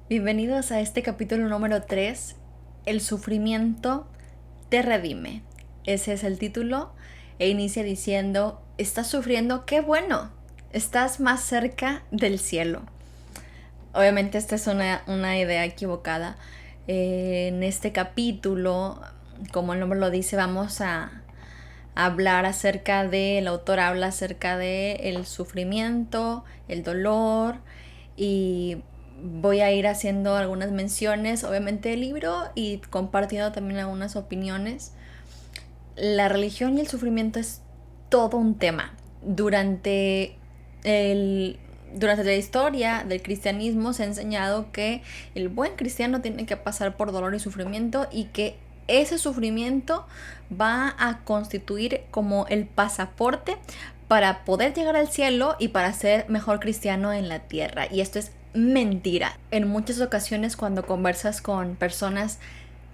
Bienvenidos a este capítulo número 3. El sufrimiento te redime. Ese es el título e inicia diciendo: ¿estás sufriendo? ¡Qué bueno! Estás más cerca del cielo. Obviamente esta es una idea equivocada. En este capítulo, como el nombre lo dice, vamos a hablar acerca de, el autor habla acerca de el sufrimiento, el dolor, y voy a ir haciendo algunas menciones, obviamente, del libro y compartiendo también algunas opiniones. La religión y el sufrimiento es todo un tema. Durante la historia del cristianismo se ha enseñado que el buen cristiano tiene que pasar por dolor y sufrimiento, y que ese sufrimiento va a constituir como el pasaporte para poder llegar al cielo y para ser mejor cristiano en la tierra. Y esto es mentira. En muchas ocasiones, cuando conversas con personas,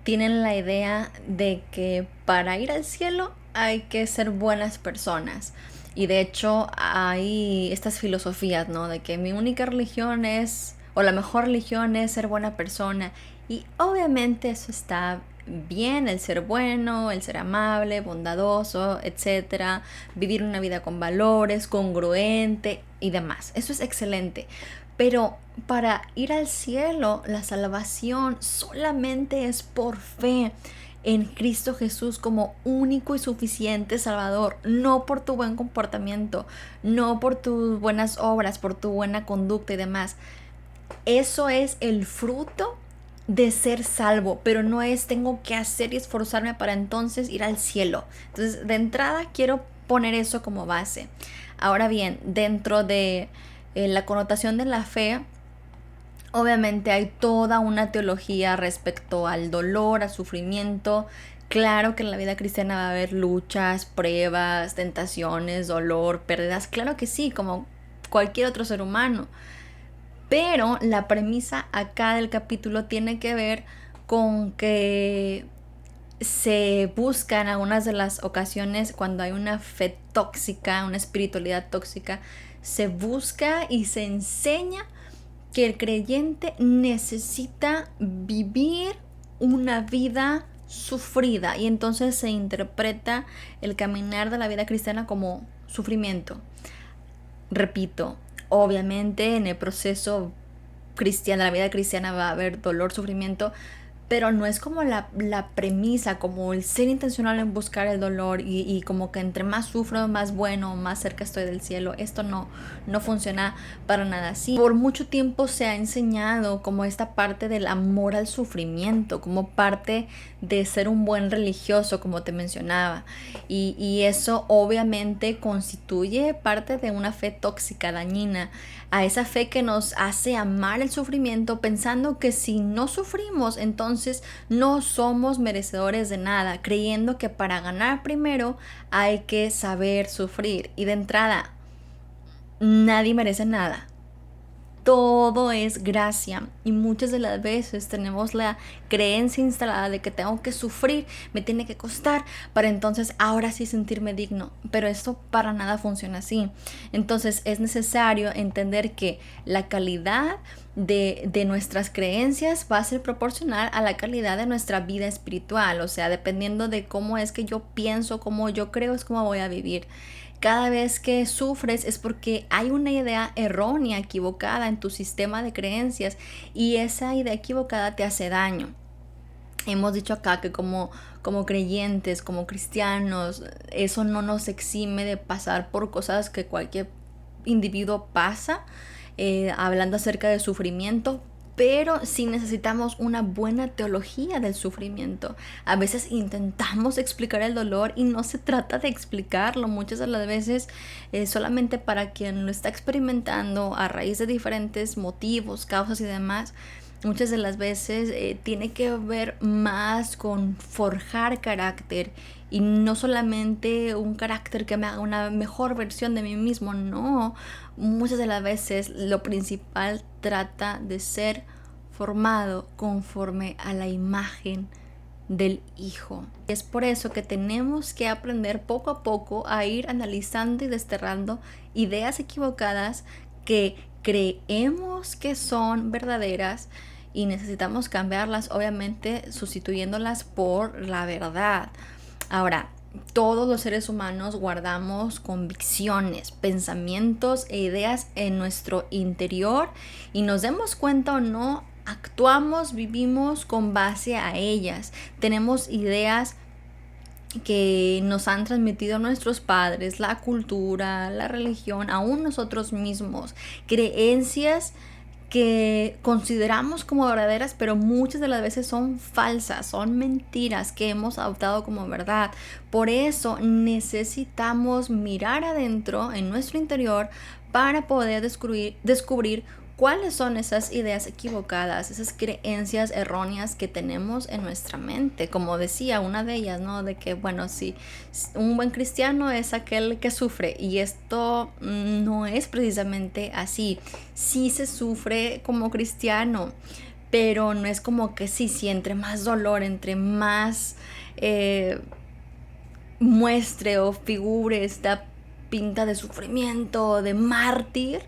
tienen la idea de que para ir al cielo hay que ser buenas personas. Y de hecho hay estas filosofías, ¿no? De que mi única religión es, o la mejor religión es ser buena persona. Y obviamente eso está bien, el ser bueno, el ser amable, bondadoso, etcétera, vivir una vida con valores, congruente y demás. Eso es excelente. Pero para ir al cielo, la salvación solamente es por fe en Cristo Jesús como único y suficiente Salvador, no por tu buen comportamiento, no por tus buenas obras, por tu buena conducta y demás. Eso es el fruto de ser salvo, pero no es tengo que hacer y esforzarme para entonces ir al cielo. Entonces, de entrada quiero poner eso como base. Ahora bien, dentro de la connotación de la fe, obviamente hay toda una teología respecto al dolor, al sufrimiento. Claro que en la vida cristiana va a haber luchas, pruebas, tentaciones, dolor, pérdidas. Claro que sí, como cualquier otro ser humano. Pero la premisa acá del capítulo tiene que ver con que se busca en algunas de las ocasiones, cuando hay una fe tóxica, una espiritualidad tóxica, se busca y se enseña que el creyente necesita vivir una vida sufrida, y entonces se interpreta el caminar de la vida cristiana como sufrimiento. Repito, obviamente en el proceso cristiano, la vida cristiana, va a haber dolor, sufrimiento, pero no es como la premisa, como el ser intencional en buscar el dolor y como que entre más sufro, más bueno, más cerca estoy del cielo. Esto no funciona para nada así. Por mucho tiempo se ha enseñado como esta parte del amor al sufrimiento, como parte de ser un buen religioso, como te mencionaba. Y eso obviamente constituye parte de una fe tóxica, dañina, a esa fe que nos hace amar el sufrimiento, pensando que si no sufrimos, entonces no somos merecedores de nada, creyendo que para ganar primero hay que saber sufrir. Y de entrada, nadie merece nada. Todo es gracia, y muchas de las veces tenemos la creencia instalada de que tengo que sufrir, me tiene que costar para entonces ahora sí sentirme digno, pero esto para nada funciona así. Entonces es necesario entender que la calidad de nuestras creencias va a ser proporcional a la calidad de nuestra vida espiritual. O sea, dependiendo de cómo es que yo pienso, cómo yo creo, es cómo voy a vivir. Cada vez que sufres es porque hay una idea errónea, equivocada en tu sistema de creencias, y esa idea equivocada te hace daño. Hemos dicho acá que como creyentes, como cristianos, eso no nos exime de pasar por cosas que cualquier individuo pasa, hablando acerca de sufrimiento, pero sí necesitamos una buena teología del sufrimiento. A veces intentamos explicar el dolor y no se trata de explicarlo. Muchas de las veces solamente para quien lo está experimentando a raíz de diferentes motivos, causas y demás. Muchas de las veces tiene que ver más con forjar carácter, y no solamente un carácter que me haga una mejor versión de mí mismo, no. Muchas de las veces lo principal trata de ser formado conforme a la imagen del Hijo. Es por eso que tenemos que aprender poco a poco a ir analizando y desterrando ideas equivocadas que creemos que son verdaderas, y necesitamos cambiarlas, obviamente sustituyéndolas por la verdad. Ahora, todos los seres humanos guardamos convicciones, pensamientos e ideas en nuestro interior y nos demos cuenta o no, actuamos, vivimos con base a ellas. Tenemos ideas que nos han transmitido nuestros padres, la cultura, la religión, aún nosotros mismos, creencias que consideramos como verdaderas, pero muchas de las veces son falsas, son mentiras que hemos adoptado como verdad. Por eso necesitamos mirar adentro, en nuestro interior, para poder descubrir cuáles son esas ideas equivocadas, esas creencias erróneas que tenemos en nuestra mente. Como decía una de ellas, ¿no? De que, bueno, sí, un buen cristiano es aquel que sufre, y esto no es precisamente así. Sí se sufre como cristiano, pero no es como que sí, entre más dolor, entre más muestre o figure esta pinta de sufrimiento, de mártir.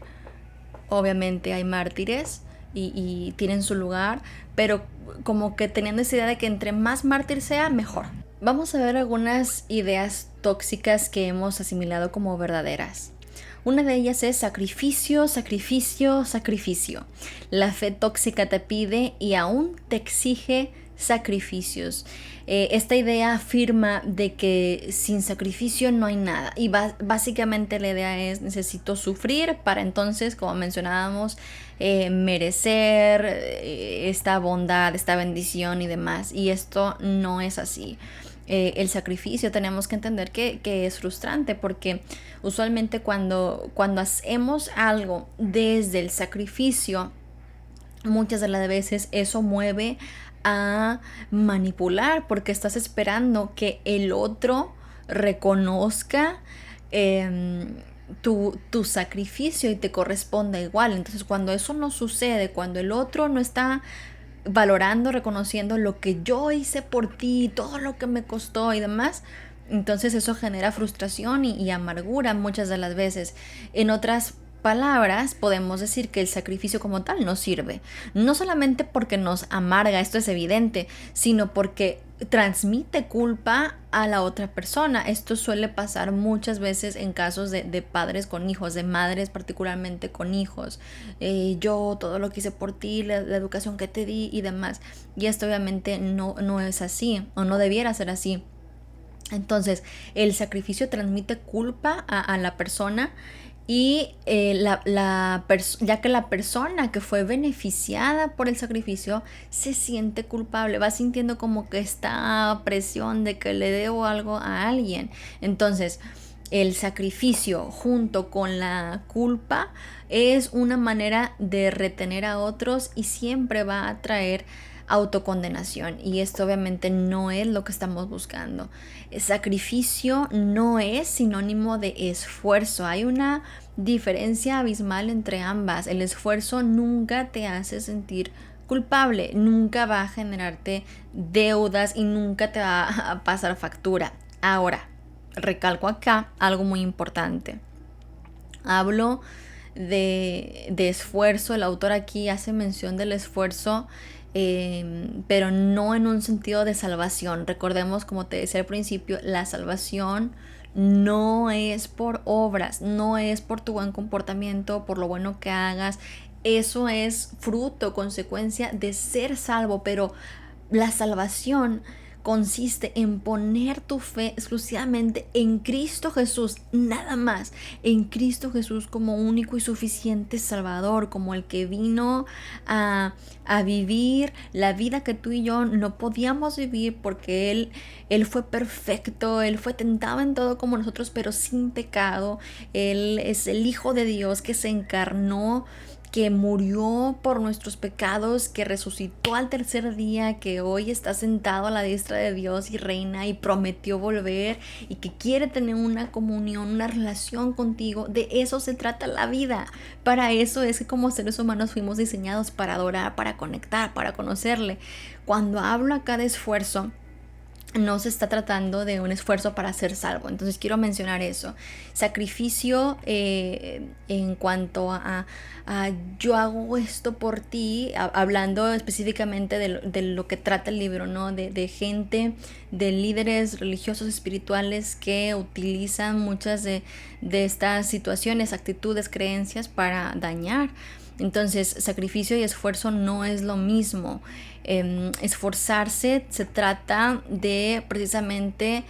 Obviamente hay mártires y tienen su lugar, pero como que teniendo esa idea de que entre más mártir sea, mejor. Vamos a ver algunas ideas tóxicas que hemos asimilado como verdaderas. Una de ellas es sacrificio, sacrificio, sacrificio. La fe tóxica te pide y aún te exige sacrificios. Esta idea afirma de que sin sacrificio no hay nada, y básicamente la idea es: necesito sufrir para entonces, como mencionábamos, merecer esta bondad, esta bendición y demás, y esto no es así. El sacrificio tenemos que entender que es frustrante, porque usualmente cuando hacemos algo desde el sacrificio, muchas de las veces eso mueve a manipular, porque estás esperando que el otro reconozca tu sacrificio y te corresponda igual. Entonces, cuando eso no sucede, cuando el otro no está valorando, reconociendo lo que yo hice por ti, todo lo que me costó y demás, entonces eso genera frustración y amargura muchas de las veces. En otras palabras, podemos decir que el sacrificio como tal no sirve, no solamente porque nos amarga, esto es evidente, sino porque transmite culpa a la otra persona. Esto suele pasar muchas veces en casos de padres con hijos, de madres particularmente con hijos. Yo todo lo que hice por ti, la educación que te di y demás, y esto obviamente no es así, o no debiera ser así. Entonces, el sacrificio transmite culpa a la persona, y ya que la persona que fue beneficiada por el sacrificio se siente culpable, va sintiendo como que esta presión de que le debo algo a alguien. Entonces, el sacrificio junto con la culpa es una manera de retener a otros y siempre va a traer autocondenación, y esto obviamente no es lo que estamos buscando. El sacrificio no es sinónimo de esfuerzo. Hay una diferencia abismal entre ambas. El esfuerzo nunca te hace sentir culpable, nunca va a generarte deudas y nunca te va a pasar factura. Ahora, recalco acá algo muy importante. Hablo de esfuerzo. El autor aquí hace mención del esfuerzo, pero no en un sentido de salvación. Recordemos, como te decía al principio, la salvación no es por obras, no es por tu buen comportamiento, por lo bueno que hagas. Eso es fruto, consecuencia de ser salvo, pero la salvación consiste en poner tu fe exclusivamente en Cristo Jesús, nada más, en Cristo Jesús como único y suficiente Salvador, como el que vino a vivir la vida que tú y yo no podíamos vivir, porque Él fue perfecto, Él fue tentado en todo como nosotros, pero sin pecado. Él es el Hijo de Dios que se encarnó, que murió por nuestros pecados, que resucitó al tercer día, que hoy está sentado a la diestra de Dios y reina, y prometió volver, y que quiere tener una comunión, una relación contigo. De eso se trata la vida. Para eso es que como seres humanos fuimos diseñados, para adorar, para conectar, para conocerle. Cuando hablo acá de esfuerzo, no se está tratando de un esfuerzo para ser salvo. Entonces quiero mencionar eso. Sacrificio en cuanto a yo hago esto por ti, hablando específicamente de lo que trata el libro, ¿no? De gente, de líderes religiosos espirituales que utilizan muchas de estas situaciones, actitudes, creencias para dañar. Entonces, sacrificio y esfuerzo no es lo mismo. Esforzarse se trata de precisamente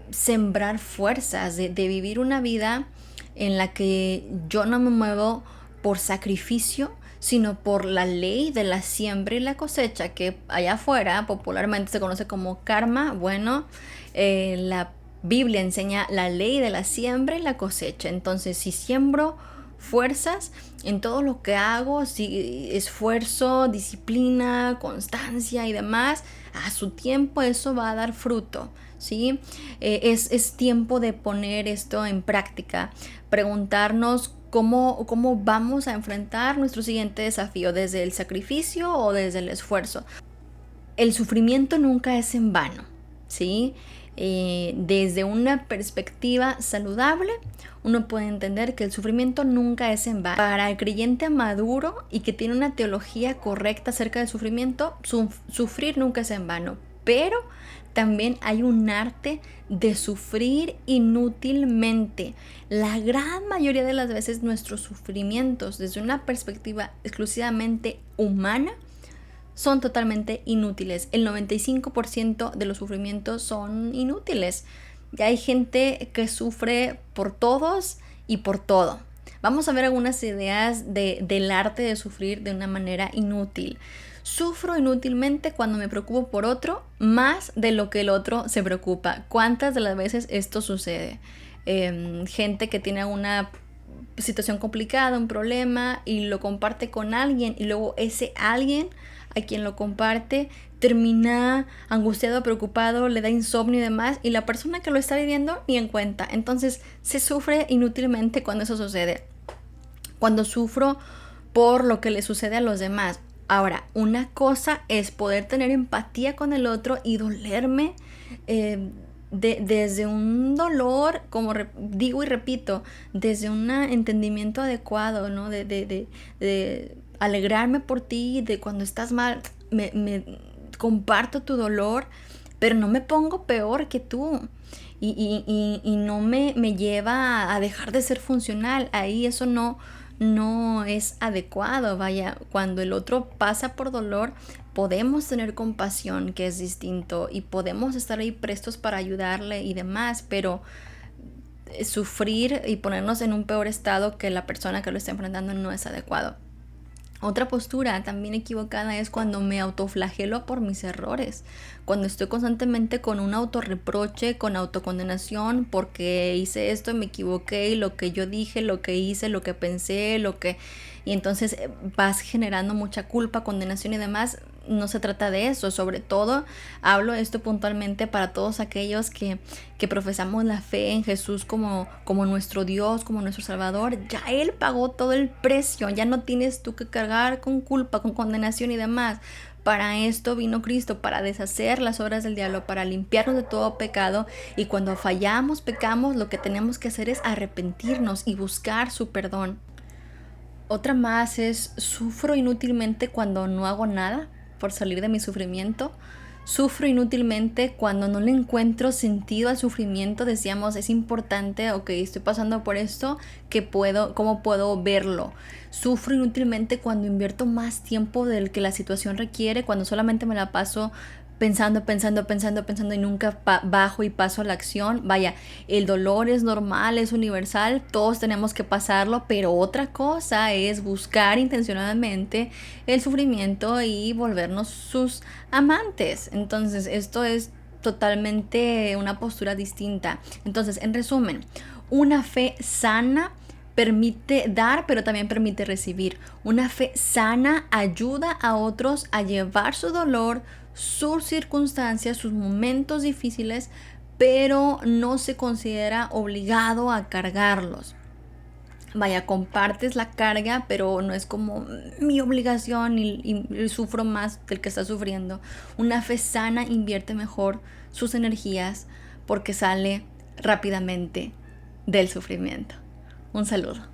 sembrar fuerzas, de vivir una vida en la que yo no me muevo por sacrificio, sino por la ley de la siembra y la cosecha, que allá afuera popularmente se conoce como karma. Bueno, la Biblia enseña la ley de la siembra y la cosecha. Entonces, si siembro fuerzas en todo lo que hago, si esfuerzo, disciplina, constancia y demás, a su tiempo eso va a dar fruto, ¿sí? Es tiempo de poner esto en práctica, preguntarnos cómo vamos a enfrentar nuestro siguiente desafío, desde el sacrificio o desde el esfuerzo. El sufrimiento nunca es en vano, ¿sí? Desde una perspectiva saludable, uno puede entender que el sufrimiento nunca es en vano. Para el creyente maduro y que tiene una teología correcta acerca del sufrimiento, sufrir nunca es en vano, pero también hay un arte de sufrir inútilmente. La gran mayoría de las veces nuestros sufrimientos, desde una perspectiva exclusivamente humana, son totalmente inútiles. El 95% de los sufrimientos son inútiles. Y hay gente que sufre por todos y por todo. Vamos a ver algunas ideas del arte de sufrir de una manera inútil. Sufro inútilmente cuando me preocupo por otro más de lo que el otro se preocupa. ¿Cuántas de las veces esto sucede? Gente que tiene una situación complicada, un problema, y lo comparte con alguien, y luego ese alguien a quien lo comparte termina angustiado, preocupado, le da insomnio y demás, y la persona que lo está viviendo ni en cuenta. Entonces se sufre inútilmente cuando eso sucede, cuando sufro por lo que le sucede a los demás. Ahora, una cosa es poder tener empatía con el otro y dolerme desde un dolor, como digo y repito, desde un entendimiento adecuado, ¿no? De alegrarme por ti, de cuando estás mal, me comparto tu dolor, pero no me pongo peor que tú. Y no me lleva a dejar de ser funcional. Ahí eso no es adecuado. Vaya, cuando el otro pasa por dolor, podemos tener compasión, que es distinto, y podemos estar ahí prestos para ayudarle y demás, pero sufrir y ponernos en un peor estado que la persona que lo está enfrentando no es adecuado. Otra postura también equivocada es cuando me autoflagelo por mis errores, cuando estoy constantemente con un autorreproche, con autocondenación, porque hice esto, me equivoqué, y lo que yo dije, lo que hice, lo que pensé, y entonces vas generando mucha culpa, condenación y demás. No se trata de eso. Sobre todo hablo esto puntualmente para todos aquellos que profesamos la fe en Jesús como nuestro Dios, como nuestro Salvador. Ya Él pagó todo el precio, ya no tienes tú que cargar con culpa, con condenación y demás. Para esto vino Cristo, para deshacer las obras del diablo, para limpiarnos de todo pecado, y cuando fallamos, pecamos, lo que tenemos que hacer es arrepentirnos y buscar su perdón. Otra más es: sufro inútilmente cuando no hago nada por salir de mi sufrimiento. Sufro inútilmente cuando no le encuentro sentido al sufrimiento. Decíamos, es importante, ok, estoy pasando por esto, ¿cómo puedo verlo? Sufro inútilmente cuando invierto más tiempo del que la situación requiere, cuando solamente me la paso pensando y nunca bajo y paso a la acción. Vaya, el dolor es normal, es universal, todos tenemos que pasarlo, pero otra cosa es buscar intencionadamente el sufrimiento y volvernos sus amantes. Entonces, esto es totalmente una postura distinta. Entonces, en resumen, una fe sana permite dar, pero también permite recibir. Una fe sana ayuda a otros a llevar su dolor, sus circunstancias, sus momentos difíciles, pero no se considera obligado a cargarlos. vaya, compartes la carga, pero no es como mi obligación y sufro más del que está sufriendo. Una fe sana invierte mejor sus energías porque sale rápidamente del sufrimiento. Un saludo.